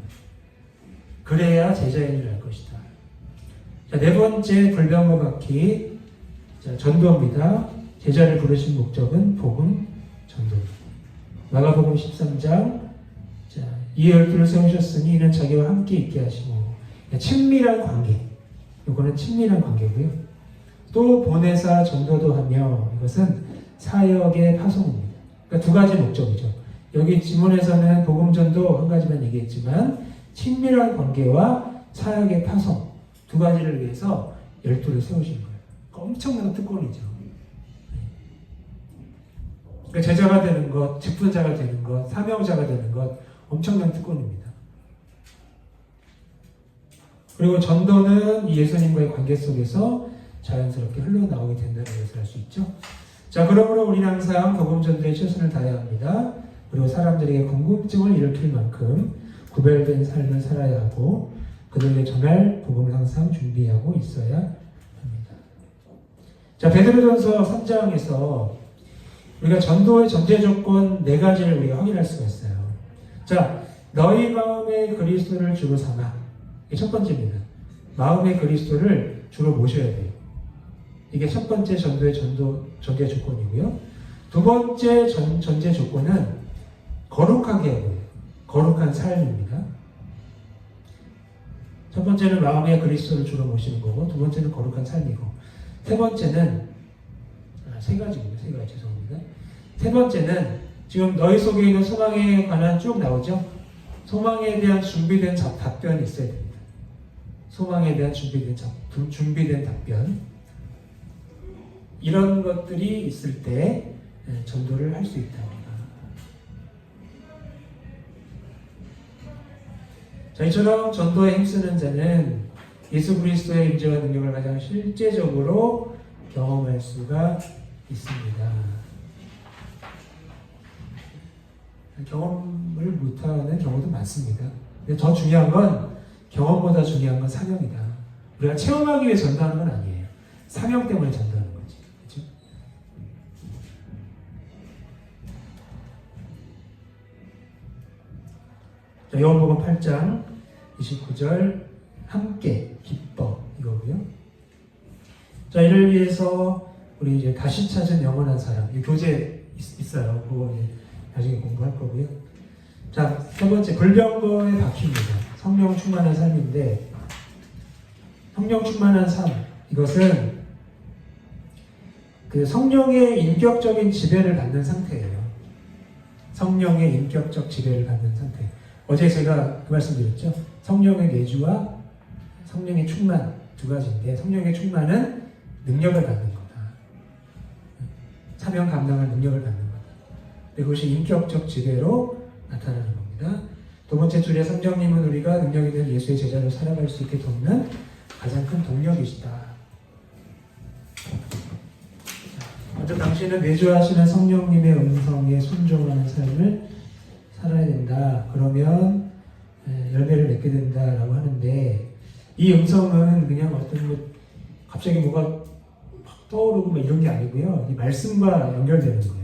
그래야 제자인 줄 알 것이다. 자, 네 번째 불변과 같이 전도입니다. 제자를 부르신 목적은 복음 전도입니다. 마가복음 13장, 자, 이 12를 세우셨으니 이는 자기와 함께 있게 하시고, 친밀한 관계. 이거는 친밀한 관계고요. 또 보내사 전도도 하며, 이것은 사역의 파송입니다. 그러니까 두 가지 목적이죠. 여기 지문에서는 복음 전도 한 가지만 얘기했지만 친밀한 관계와 사역의 파송 두 가지를 위해서 12를 세우신 거예요. 엄청난 특권이죠. 그러니까 제자가 되는 것, 직분자가 되는 것, 사명자가 되는 것 엄청난 특권입니다. 그리고 전도는 예수님과의 관계 속에서 자연스럽게 흘러나오게 된다는 것을 알 수 있죠. 자, 그러므로 우리는 항상 복음 전도에 최선을 다해야 합니다. 그리고 사람들에게 궁금증을 일으킬 만큼 구별된 삶을 살아야 하고 그들에게 전할 복음을 항상 준비하고 있어야 합니다. 자, 베드로전서 3장에서 우리가 전도의 전제 조건 4가지를 우리가 확인할 수가 있어요. 자, 너희 마음의 그리스도를 주로 삼아. 이게 첫 번째입니다. 마음의 그리스도를 주로 모셔야 돼요. 이게 첫 번째 전도의 전제 조건이고요. 두 번째 전제 조건은 거룩하게 하고요. 거룩한 삶입니다. 첫 번째는 마음의 그리스도를 주로 모시는 거고, 두 번째는 거룩한 삶이고, 세 번째는 세 가지입니다. 세 가지, 죄송합니다. 세 번째는 지금 너희 속에 있는 소망에 관한 쭉 나오죠. 소망에 대한 준비된 답변이 있어야 됩니다. 소망에 대한 준비된 답변. 이런 것들이 있을 때 전도를 할 수 있다. 자, 이처럼 전도에 힘쓰는 자는 예수 그리스도의 임재와 능력을 가장 실제적으로 경험할 수가 있습니다. 경험을 못하는 경우도 많습니다. 근데 더 중요한 건 경험보다 중요한 건 사명이다. 우리가 체험하기 위해 전도하는 건 아니에요. 사명 때문에 전도하는 거지. 그렇죠? 자, 요한복음 8장 29절 함께 기뻐 이거고요. 자, 이를 위해서 우리 이제 다시 찾은 영원한 사람, 이 교재 있어요. 그거 나중에 공부할 거고요. 자, 세 번째 불병거에 박힙니다. 성령 충만한 삶인데, 성령 충만한 삶, 이것은 그 성령의 인격적인 지배를 받는 상태예요. 성령의 인격적 지배를 받는 상태. 어제 제가 그 말씀드렸죠. 성령의 내주와 성령의 충만 두 가지인데, 성령의 충만은 능력을 받는 거다. 사명 감당할 능력을 받는 거다. 그것이 인격적 지배로 나타나는 겁니다. 두 번째 줄에 성령님은 우리가 능력 있는 예수의 제자로 살아갈 수 있게 돕는 가장 큰 동력이시다. 먼저 당신은 내주하시는 성령님의 음성에 순종하는 삶을 살아야 된다. 그러면 열매를 맺게 된다라고 하는데, 이 음성은 그냥 어떤 갑자기 뭐가 막 떠오르고 막 이런 게 아니고요. 이 말씀과 연결되는 거예요.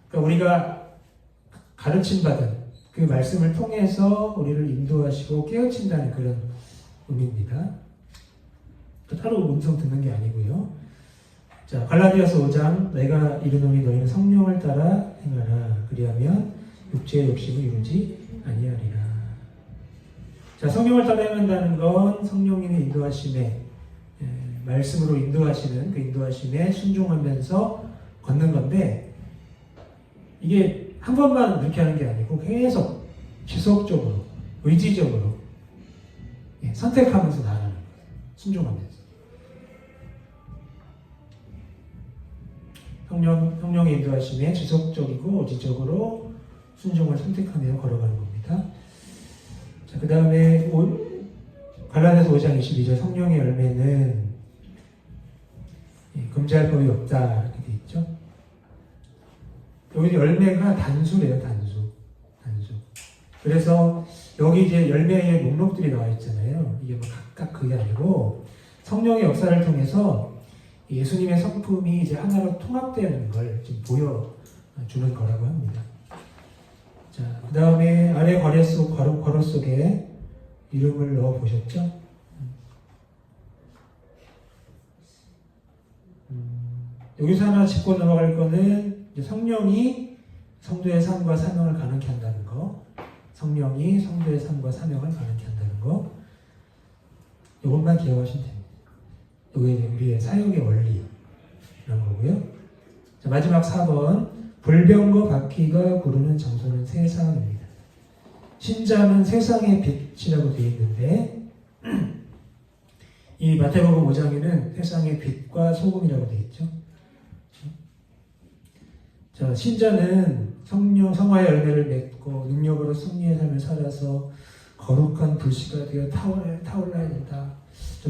그러니까 우리가 가르침 받은 그 말씀을 통해서 우리를 인도하시고 깨우친다는 그런 의미입니다. 따로 음성 듣는 게 아니고요. 자, 갈라디아서 5장 내가 이르노니 너희는 성령을 따라 행하라. 그리하면 육체의 욕심을 이루지 아니하리라. 자, 성령을 따라 행한다는 건 성령님의 인도하심에 말씀으로 인도하시는 그 인도하심에 순종하면서 걷는 건데 이게 한 번만 그렇게 하는 게 아니고 계속 지속적으로 의지적으로 선택하면서 나아가는 거예요. 순종하면서. 성령의 인도하심에 지속적이고 의지적으로 순종을 선택하며 걸어가는 겁니다. 자, 그 다음에 갈라디아서 5장 22절 성령의 열매는 금지할 법이 없다 이렇게 돼 있죠. 여기 열매가 단수래요, 단수. 그래서 여기 이제 열매의 목록들이 나와 있잖아요. 이게 뭐 각각 그게 아니고 성령의 역사를 통해서 예수님의 성품이 이제 하나로 통합되는 걸 지금 보여주는 거라고 합니다. 자, 그 다음에 아래 괄호 속에 이름을 넣어 보셨죠? 여기서 하나 짚고 넘어갈 거는 이제 성령이 성도의 삶과 사명을 가능케 한다는 거. 성령이 성도의 삶과 사명을 가능케 한다는 거. 이것만 기억하시면 됩니다. 이게 우리의 사역의 원리라는 거고요. 자, 마지막 4번. 불병거 바퀴가 구르는 장소는 세상입니다. 신자는 세상의 빛이라고 되어 있는데 이 마태복음 5장에는 세상의 빛과 소금이라고 되어 있죠. 자, 신자는 성화의 열매를 맺고 능력으로 승리의 삶을 살아서 거룩한 불씨가 되어 타올라야 된다.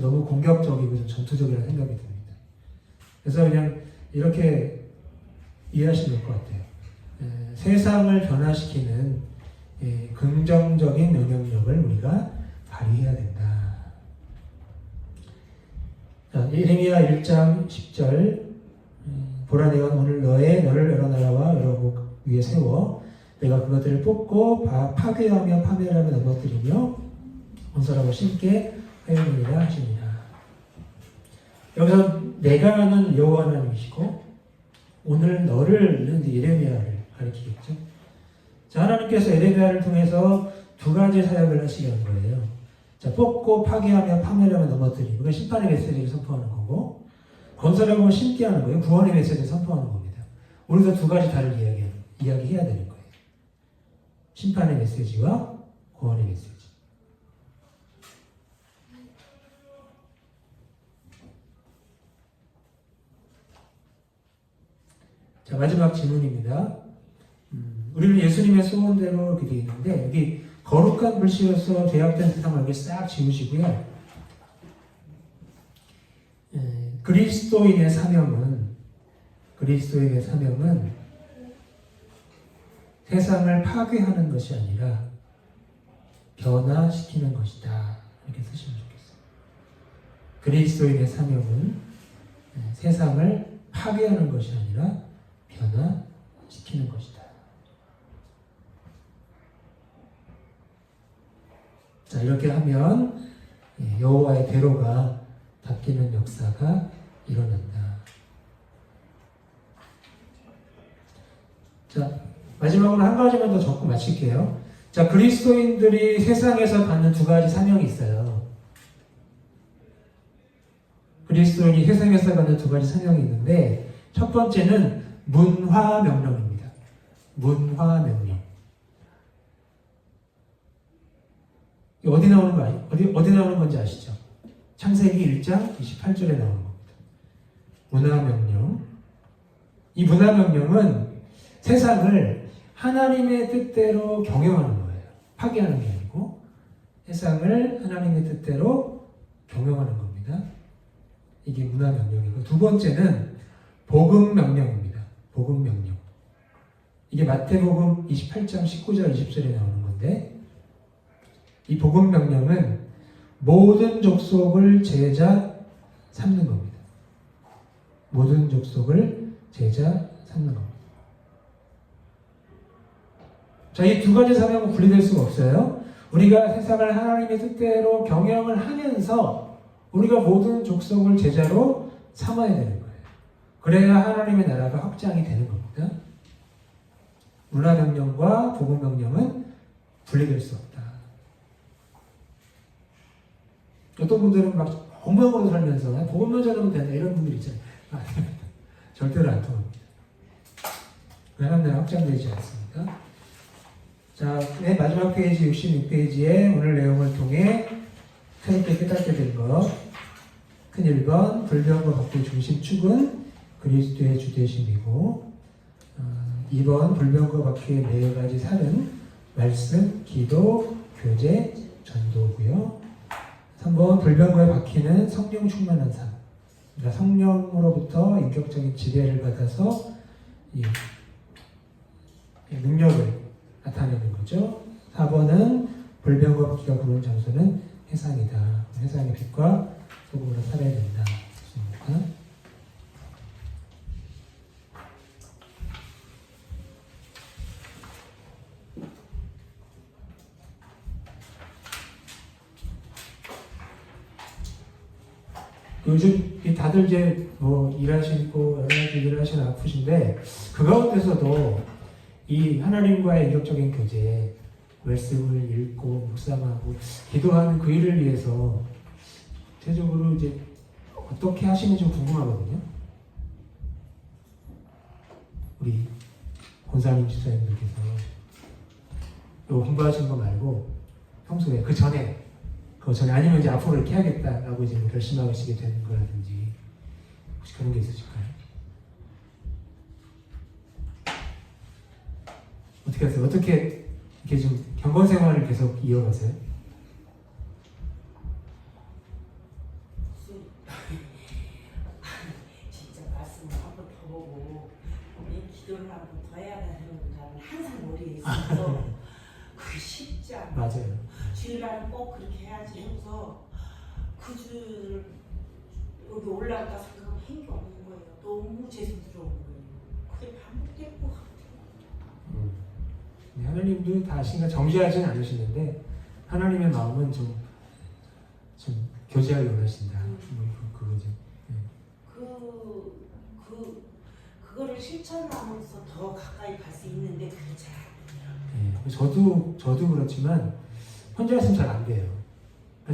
너무 공격적이고 좀 전투적이라는 생각이 듭니다. 그래서 그냥 이렇게 이해하시면 될 것 같아요. 세상을 변화시키는 긍정적인 영향력을 우리가 발휘해야 된다. 자, 예레미야 1장 10절 보라 내가 오늘 너를 여러 나라와 여러 국 위에 세워 내가 그것들을 뽑고 파괴하며 파멸하며 넘어뜨리며 건설하고 심게 하였느니라 하시니라. 여기서 내가는 여호와 하나님이시고 오늘 너를는 예레미야를 가리키겠죠. 자, 하나님께서 예레미야를 통해서 두 가지 사역을 하시려는 거예요. 자, 뽑고 파괴하며 파멸하며 넘어뜨리고 그러니까 심판의 메시지를 선포하는 거고 건설하고 심게 하는 거예요. 구원의 메시지를 선포하는 겁니다. 우리도 두 가지 다른 이야기해야 되는 거예요. 심판의 메시지와 구원의 메시지. 자, 마지막 질문입니다. 우리는 예수님의 소원대로 이렇게 되어 있는데 여기 거룩한 불씨로서 죄악된 세상을 여기 싹 지우시고요. 그리스도인의 사명은 세상을 파괴하는 것이 아니라 변화시키는 것이다. 이렇게 쓰시면 좋겠어요. 그리스도인의 사명은 세상을 파괴하는 것이 아니라 변화시키는 것이다. 자, 이렇게 하면 여호와의 대로가 바뀌는 역사가 일어난다. 자, 마지막으로 한 가지만 더 적고 마칠게요. 자, 그리스도인들이 세상에서 갖는 두 가지 사명이 있어요. 그리스도인이 세상에서 갖는 두 가지 사명이 있는데 첫 번째는 문화명령입니다. 문화명령. 어디 나오는 거 어디 나오는 건지 아시죠? 창세기 1장 28절에 나오는 겁니다. 문화명령. 이 문화명령은 세상을 하나님의 뜻대로 경영하는 거예요. 파괴하는 게 아니고 세상을 하나님의 뜻대로 경영하는 겁니다. 이게 문화명령이고 두 번째는 복음명령입니다. 복음명령. 이게 마태복음 28장 19절 20절에 나오는 건데 이 복음명령은 모든 족속을 제자 삼는 겁니다. 모든 족속을 제자 삼는 겁니다. 자, 이 두 가지 사명은 분리될 수가 없어요. 우리가 세상을 하나님의 뜻대로 경영을 하면서 우리가 모든 족속을 제자로 삼아야 되는 거예요. 그래야 하나님의 나라가 확장이 되는 겁니다. 문화명령과 복음명령은 분리될 수 없다. 어떤 분들은 막 엉망으로 살면서 복음만 전하면 된다 이런 분들 있잖아요. 절대로 안 통합니다. 하나님 나라 확장되지 않습니다. 자, 맨 마지막 페이지 66페이지에 오늘 내용을 통해 새롭게 깨닫게 된 것. 큰 1번, 불변과 법의 중심축은 그리스도의 주되심이고 2번, 불변과 박해의 4가지 살은 말씀, 기도, 교제, 전도고요. 3번, 불변과의 박해는 성령 충만한 삶. 그러니까 성령으로부터 인격적인 지배를 받아서 이 능력을 나타내는 거죠. 4번은 불변과 박해가 부는 장소는 해상이다. 해상의 빛과 소금으로 살아야 된다. 그렇습니까? 요즘 다들 이제 뭐 일하시고 여러 가지 일을 하시는 아프신데 그 가운데서도 이 하나님과의 인격적인 교제, 말씀을 읽고 묵상하고 기도하는 그 일을 위해서 대체적으로 이제 어떻게 하시는지 좀 궁금하거든요. 우리 권사님 집사님들께서 요 공부하신 거 말고 평소에 그 전에 아니면 이제 앞으로 이렇게 해야겠다라고 이제 결심하시게 되는 거라든지 혹시 그런 게 있으실까요? 어떻게 하세요? 어떻게 이렇게 좀 경건 생활을 계속 이어가세요? 진짜 말씀을 한 번 더 보고 이 기도를 한 번 더 해야 되는 건 항상 머리에 있어서 그게 쉽지 않아. 맞아요. 주일날은 꼭 그렇게 해야지 해서 그 주를 여기 올라가 생각하면 힘이 없는 거예요. 너무 죄송스러운 거예요. 그게 반복될 것 같아요. 하나님도 다 신가 정죄하지는 않으시는데 하나님의 마음은 좀 교제하기 원하신다. 그거죠. 그거를 실천하면서 더 가까이 갈 수 있는데 그게 잘 안 돼요. 저도 그렇지만 혼자 있으면 잘 안 돼요.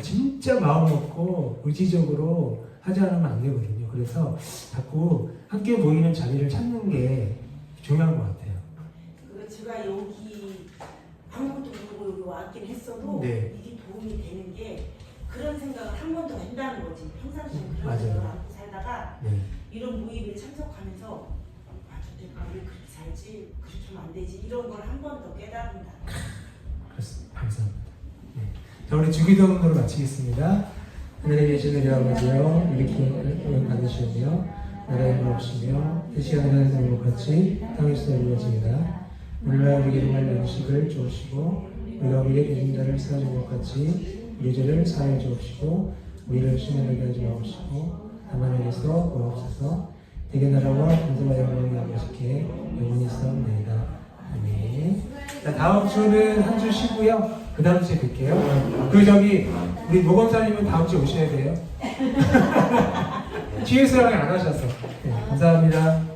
진짜 마음 먹고 의지적으로 하지 않으면 안 되거든요. 그래서 자꾸 함께 모이는 자리를 찾는 게 중요한 것 같아요. 제가 여기 아무것도 모르고 여기 왔긴 했어도 네. 이게 도움이 되는 게 그런 생각을 한 번 더 한다는 거지. 평상시에 그런 맞아요. 생각을 안고 살다가 네. 이런 모임에 참석하면서 내가 왜 그렇게 살지? 그렇게 하면 안 되지? 이런 걸 한 번 더 깨달은다. 그렇습니다. 감사합니다. 네. 자, 우리 주기도문으로 마치겠습니다. 하늘에 계신 우리 아버지여, 이렇게 은혜 받으시오며 나라의 무엇이며 뜻이 하늘에서 이룬 것 같이 땅에서도 이루어지이다. 오늘날 우리에게 할 양식을 주옵시고 우리가 우리에게 대신 자를 사하는 것 같이 우리 죄를 사하여 주옵시고 우리를 시험하게 하지 마옵시고 다만 에게서 구하옵소서. 대개 나라와 권세와 영광이 아버지께 영원히 있사옵나이다. 아멘. 자, 다음 주는 한 주 쉬고요. 그 다음 주에 뵐게요. 우리 모범사님은 다음 주에 오셔야 돼요. TS랑이 안 하셔서. 네, 감사합니다.